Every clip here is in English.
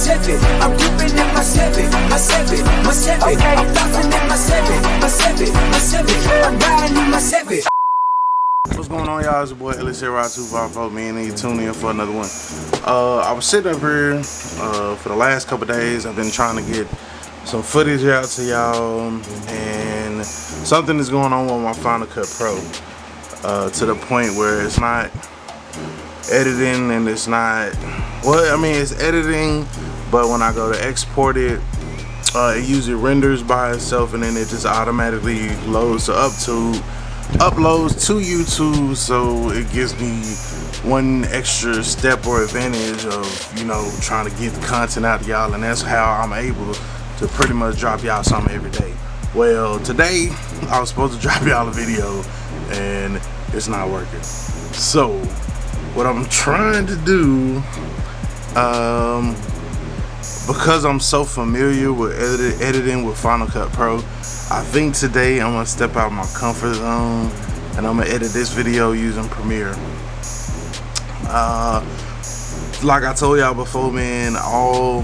Chevy. I'm dipping in my Chevy. Okay. I'm flossing in my Chevy. I'm riding in my Chevy. What's going on, y'all? It's your boy Ellis here, Ride 254. Man, and you tune in for another one. I was sitting up here for the last couple days. I've been trying to get some footage out to y'all, and something is going on with my Final Cut Pro to the point where it's not editing, and it's not, well, I mean, it's editing, but when I go to export it, it usually renders by itself, and then it just automatically loads uploads to YouTube, so it gives me one extra step or advantage of, you know, trying to get the content out to y'all, and that's how I'm able to pretty much drop y'all something every day. Well, today I was supposed to drop y'all a video and it's not working. So what I'm trying to do, because I'm so familiar with editing with Final Cut Pro, I think today I'm gonna step out of my comfort zone and I'm gonna edit this video using Premiere. Like I told y'all before, man, all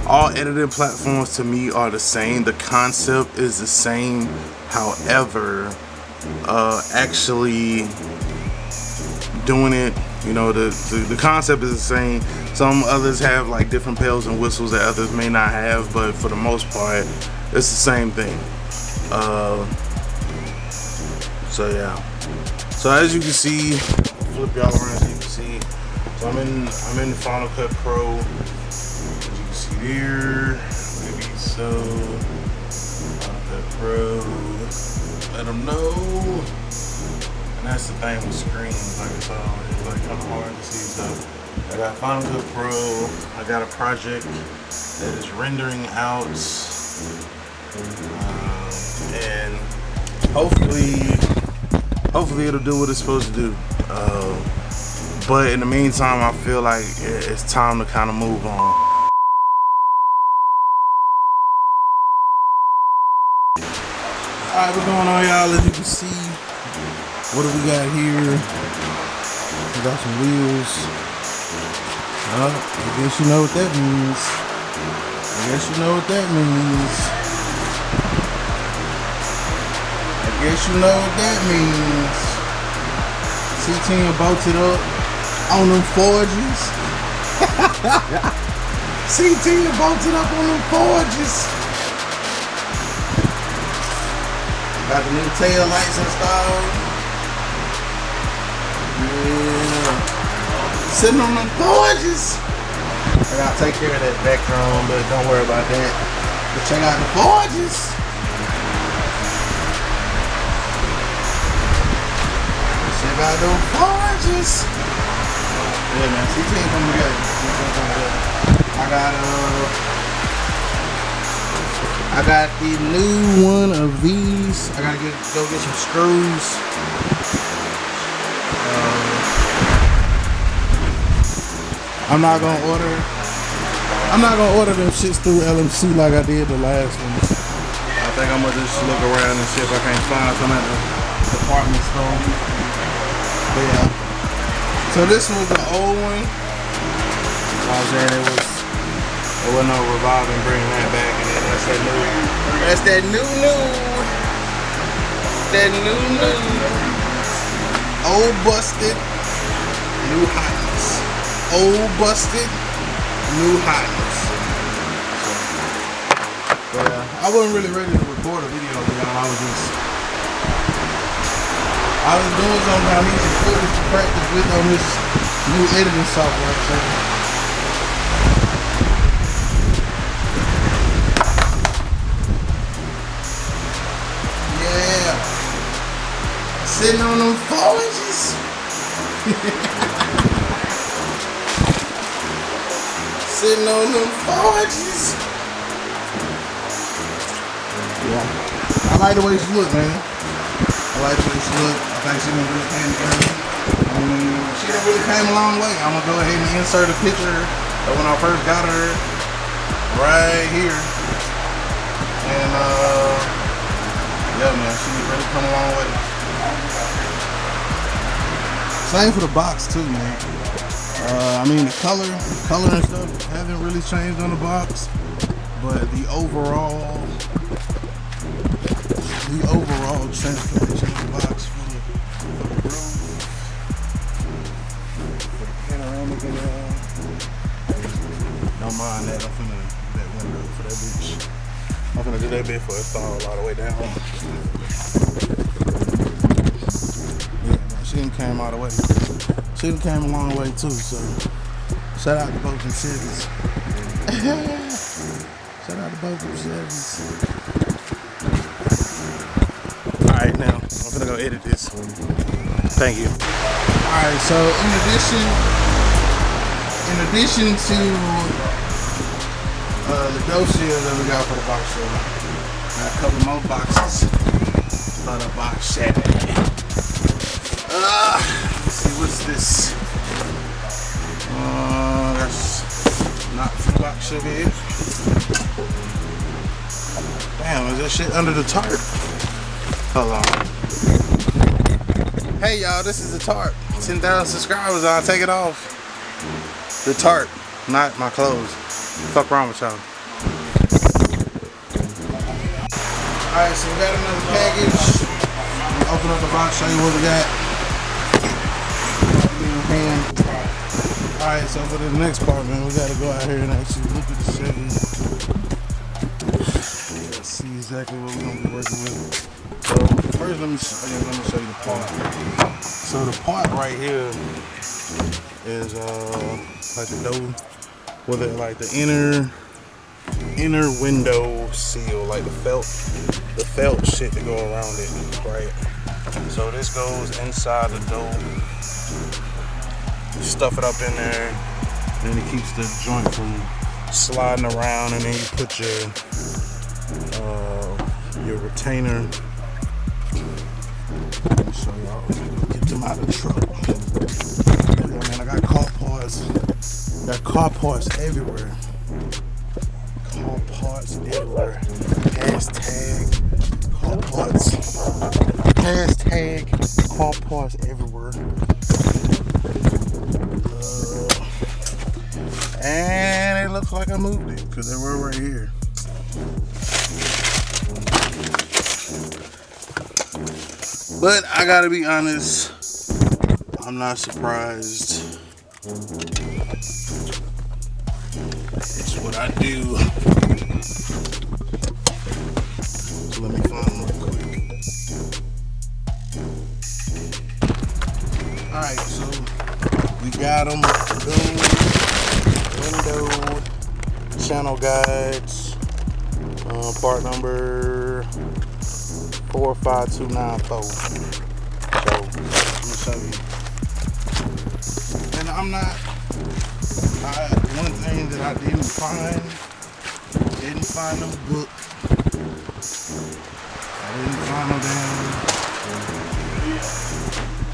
editing platforms to me are the same. The concept is the same. However, actually doing it, you know, the concept is the same. Some others have like different bells and whistles that others may not have, but for the most part, it's the same thing. So yeah. So as you can see, flip y'all around so you can see. So I'm in the Final Cut Pro. As you can see there, maybe so. Final Cut Pro. Let them know. And that's the thing with screens, like it's kind of hard to see. So I got Final Cut Pro. I got a project that is rendering out, and hopefully it'll do what it's supposed to do. But in the meantime, I feel like it's time to kind of move on. Alright, what's going on, y'all? As you can see, what do we got here? We got some wheels. I guess you know what that means. C10 bolted up on them forges. C10 bolted up on them forges. Got the new tail lights installed. Yeah. Sitting on them forges. I gotta take care of that background, but don't worry about that. But check out the forges. Check out those forges. Yeah, man, C10 coming together. I got the new one of these. I gotta go get some screws. I'm not gonna order them shits through LMC like I did the last one. I think I'm gonna just look around and see if I can't find some at the department store. But yeah. So this was the old one. I was saying there wasn't no revolving, bringing that back, and then that's that new. Old busted, new hotness. Old busted, new hotness. So, but I wasn't really ready to record a video for y'all. I was doing something I need some footage to practice with on this new editing software. So. Yeah. Sitting on them forges. Sitting on them forges. Yeah. I like the way she look, man. I think she done really came together. She done really came a long way. I'm gonna go ahead and insert a picture of when I first got her right here. And yeah, man, she really come a long way. Same for the box too, man. I mean, the color and stuff haven't really changed on the box, but the overall transformation of the box for the roof, for the panoramic and don't mind that. I'm finna do that window for that bitch. I'm finna do that bit for it fall all the way down. Yeah, man, she done came all the way. She done came a long way too, so shout out to both them Chevys. Shout out to both them Chevys. Alright, now I'm gonna go edit this. Thank you. Alright, so in addition to the dough shield that we got for the box show, got a couple more boxes for the box Chevy. Let's see, what's this? That's not for the box Chevy. Damn, is that shit under the tarp? Hold on. Hey y'all, this is the tarp. 10,000 subscribers, I'll take it off. The tarp, not my clothes. Fuck wrong with y'all. Alright, so we got another package. Open up the box, show you what we got. Alright, so for the next part, man, we gotta go out here and actually look at the Chevy. Let's see exactly what we're gonna be working with. So first, let me show you the part. So the part right here is like the door, whether like the inner window seal, like the felt shit that go around it, right? So this goes inside the door. You stuff it up in there, then it keeps the joint from sliding around, and then you put your retainer. Let me show y'all. Get them out of the truck. Yeah, man, I got car parts. Got car parts everywhere. Car parts everywhere. Hashtag car parts. Hashtag car parts everywhere. And it looks like I moved it because they were right here. But I gotta be honest, I'm not surprised. It's what I do. So let me find them real quick. Alright, so we got them. Window channel guides, part number 45294. So let me show you. And one thing that I didn't find no book.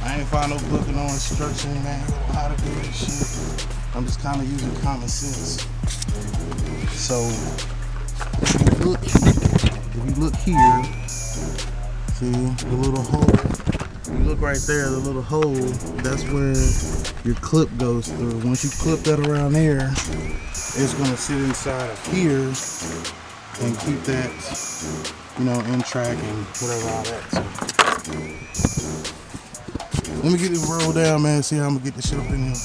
I ain't find no book and no instruction manual on how to do this shit. I'm just kind of using common sense. So if you look here, see the little hole. You look right there, the little hole. That's where your clip goes through. Once you clip that around there, it's gonna sit inside of here and keep that, in track and whatever all that. So, let me get this roll down, man. See how I'm gonna get this shit up in here.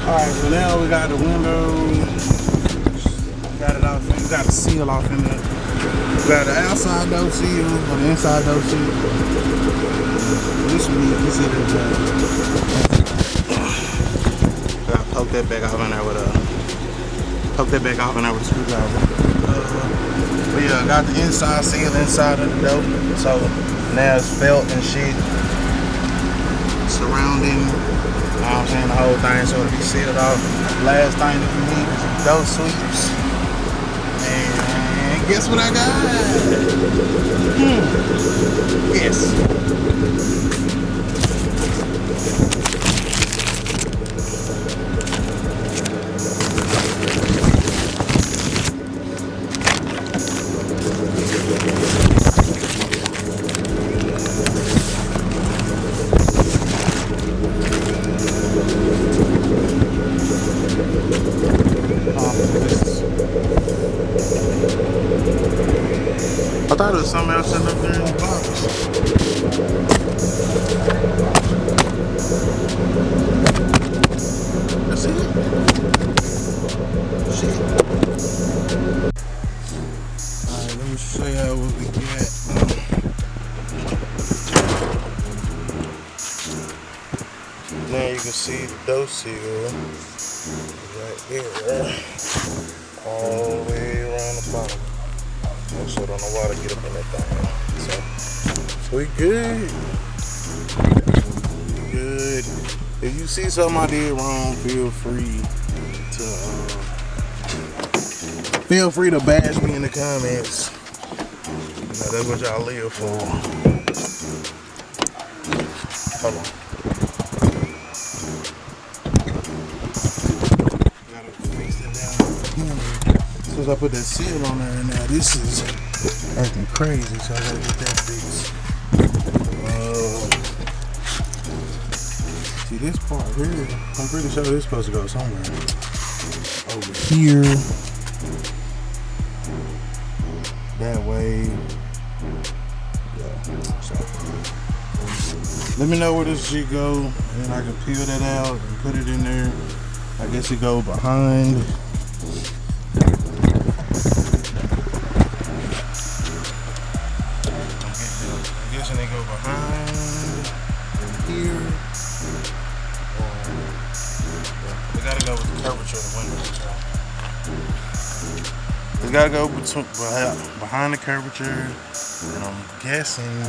Alright, so now we got the window. Got it off. We got the seal off in there. We got the outside door seal or the inside door seal. This one you consider gotta poke that back off in there with a screwdriver. But yeah, I got the inside seal inside of the door. So now it's felt and shit surrounding, the whole thing, so it'll be sealed off. Last thing that we need is some door sweeps. And guess what I got? Yes. I thought it was something else sitting up there in the box. That's it? Shit. Alright, let me show y'all what we got. Now you can see the dough seal right there. All the way around the bottom. So I don't know why to get up in that thing. So we good. We good. If you see something I did wrong, feel free to bash me in the comments. You know, that's what y'all live for. Hold on. Gotta fix it down. Since I put that seal on there, now this is acting crazy, so I gotta get that fixed. See this part here, I'm pretty sure this is supposed to go somewhere over here. That way. Yeah. So let me know where this shit go, and then I can peel that out and put it in there. I guess it go behind. I'm guessing they go behind here. We gotta go with the curvature of the window. We gotta go behind the curvature, and I'm guessing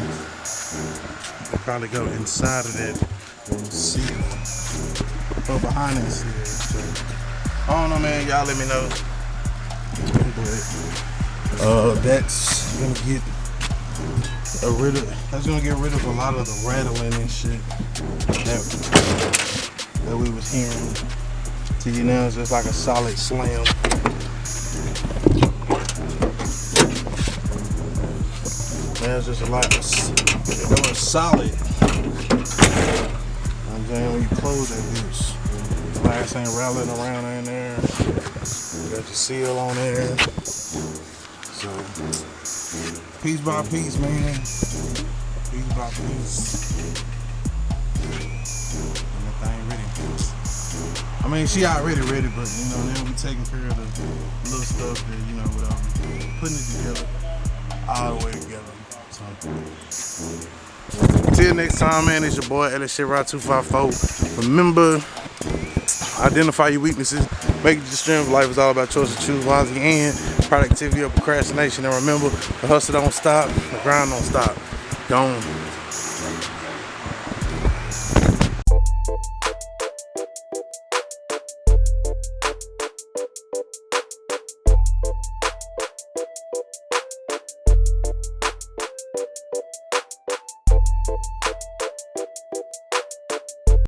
we'll probably go inside of that seal, or behind that seal. So, I don't know, man. Y'all let me know. But that's gonna get rid of a lot of the rattling and shit that we was hearing. See, now it's just like a solid slam. Now it's just a lot of solid. I'm saying, when you close that bitch, glass ain't rattling around in there. You got your seal on there. So, piece by piece, man. Piece by piece. And that thing ready. I mean, she already ready, but you know, then we taking care of the little stuff that, you know, without putting it together, all the way together. So, till next time, man, it's your boy, Chevy 254. Remember, identify your weaknesses. Make it your strength. Life is all about choices. Choose wisely and productivity or procrastination. And remember, the hustle don't stop, the grind don't stop. Gone.